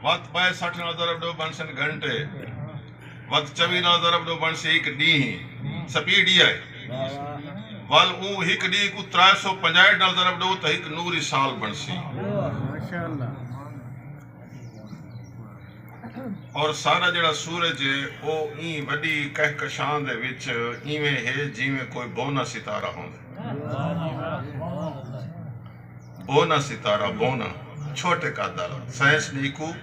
वत 62 ना ज़रब ॾो बणसन घंटे वत 24 ना ज़रब ॾो बणसी हिकु ॾींहुं स्पीड ई आहे वल ऊ हिकु ॾींहुं को 365 ना ज़रब ॾो त हिकु नूरी साल बणसी और सारा जड़ा सूरज ओ ई वडी कहकशां दे विच इवें है जिवें कोई बोना सितारा होंदा बोना सितारा बोना छोटे कद वाला साइंस ने को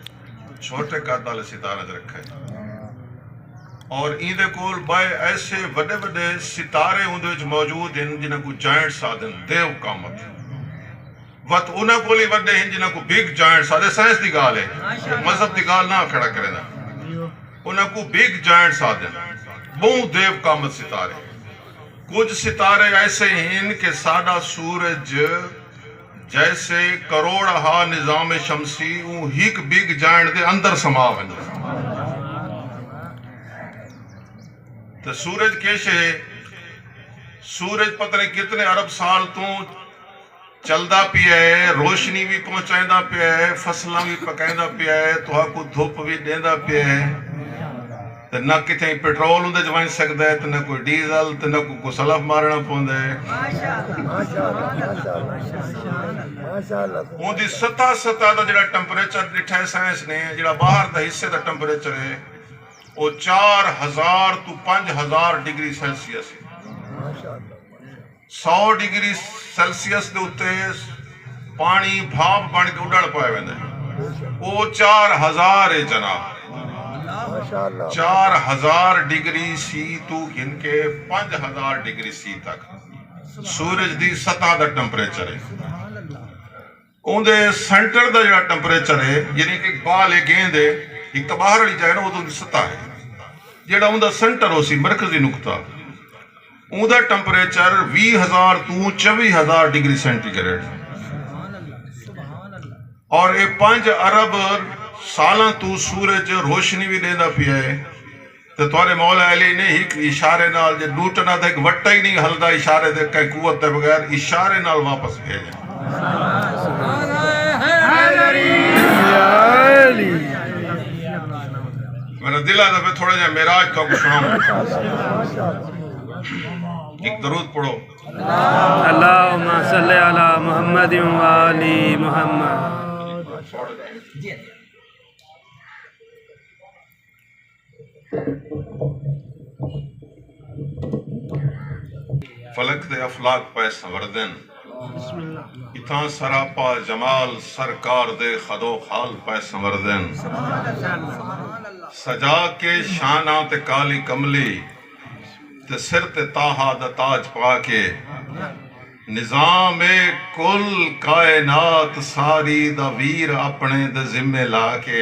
छोटे कद वाले सितारे रखे और इंदे कोल बाय ऐसे बड़े बड़े सितारे उनदे विच मौजूद हैं जिन्हां को जायंट साधन देव कामत वत उन्हां कोल ही वड्डे हैं जिन्हां को बिग जायंट साधे साइंस दी गाल है मजहब दी गाल ना खड़ा करेना उन्हां को बिग जायंट साधन बहु देव कामत सितारे कुछ सितारे ऐसे हैं कि सादा सूरज जैसे करोड़हा निजाम शमसी ऊ हिक बिग जायंट दे अंदर समा वने तो सूरज कैसे सूरज पता नहीं कितने अरब साल तो चलदा पिया है रोशनी भी पहुंचाइंदा पिया है फसलां भी पकाइंदा पिया है तुहां धुप भी देंदा पिया है तो न किथे पेट्रोल उंदे च वञ सकदा है तो न कोई डीजल तो न को सलफ मारना पौंदा है उंदी सतह दा जेड़ा टेंपरेचर डिठा है साइंस ने जेड़ा बाहर दा हिस्से दा टेंपरेचर है वो 4000 तो 5000 डिग्री सेल्सियस है 100 डिग्री सेल्सियस के उत्ते पानी भाप बन के उड़न पाए वेंदा वो 4000 है जनाब 4000 डिग्री सी तो इनके 5000 डिग्री सी तक सूरज दी सतह दा टेंपरेचर है उनदे सेंटर दा जेड़ा टेंपरेचर है यानी कि बाल है गेंद है एक तो बाहर वाली जाए ना वो तो सतह है जेड़ा उनदा सेंटर हो सी मरकजी नुकता उनदा टेंपरेचर 20000 तो 24000 डिग्री सेंटीग्रेड और ये 5 अरब साल तू सूरज रोशनी भी देंदा पिया है तो तुहारे मौला अली ने एक इशारे नाल जे लूटना तो एक वट्टा ही नहीं हलदा इशारे दे कई कुवत के बगैर इशारे नाल वापस भेजा मेरा दिल है तो थोड़ा जा मेराज तो सुनाऊं एक दरूद पढ़ो अल्लाहुम्मा सल्ली अला मुहम्मद व आलि मुहम्मद फलक दे अफलाक पे संवरदन इथां सरापा जमाल सरकार दे खदो खाल पे संवरदन सजा के शाना ते काली कमली ते सिर ते ताहा दा ताज पाके निजाम कुल कायनात सारी दा वीर अपने दे जिम्मे लाके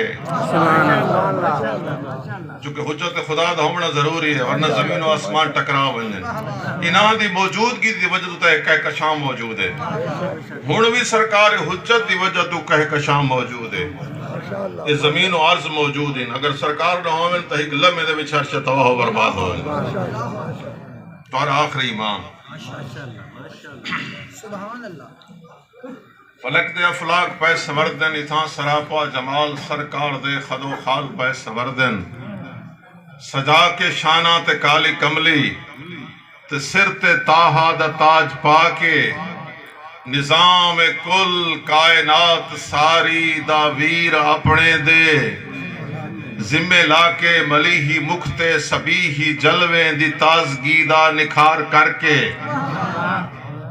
चूंकि हुज्जत खुदा दा होना जरूरी है वरना जमीन और आसमान टकरा वंजन इन्हां दी मौजूदगी दी वजह तो कहकशां मौजूद है हुण भी सरकार हुज्जत दी वजह तो कहकशां मौजूद है ये जमीन और अर्ज मौजूद है अगर सरकार ना होवे तो एक लम्हे दे विच हर शय तबाह बर्बाद हो तो आखिरी इमाम फलक दे अफलाक पे समरदन इथां सरापा जमाल सरकार दे खदो खाल पे समरदन सजा के शाना ते काली कमली ते सिर ते ताहा दा ताज पाके निजाम कुल कायनात सारी दा वीर अपने दे जिम्मे लाके मली ही मुखते सभी ही जलवे दी ताजगी दा निखार करके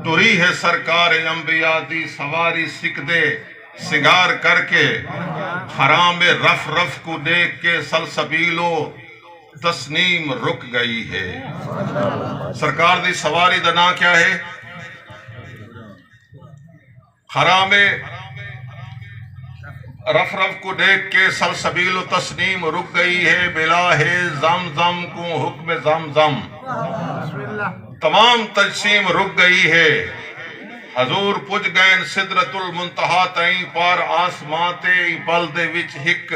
तुरी है सरकार अंबिया दी सवारी सिकदे सिगार करके हराम रफ रफ को देख के सलसबीलो तस्नीम रुक गई है सरकार दी सवारी दा नाम क्या है हराम रफ रफ को देख के सलसबीलो तस्नीम रुक गई है बिला है जम जम को हुक्म जम जम तमाम तजसीम रुक गई है हजूर पुज गए सिदरतुल मुंतहा तई पर आसमां ते पल दे विच हिक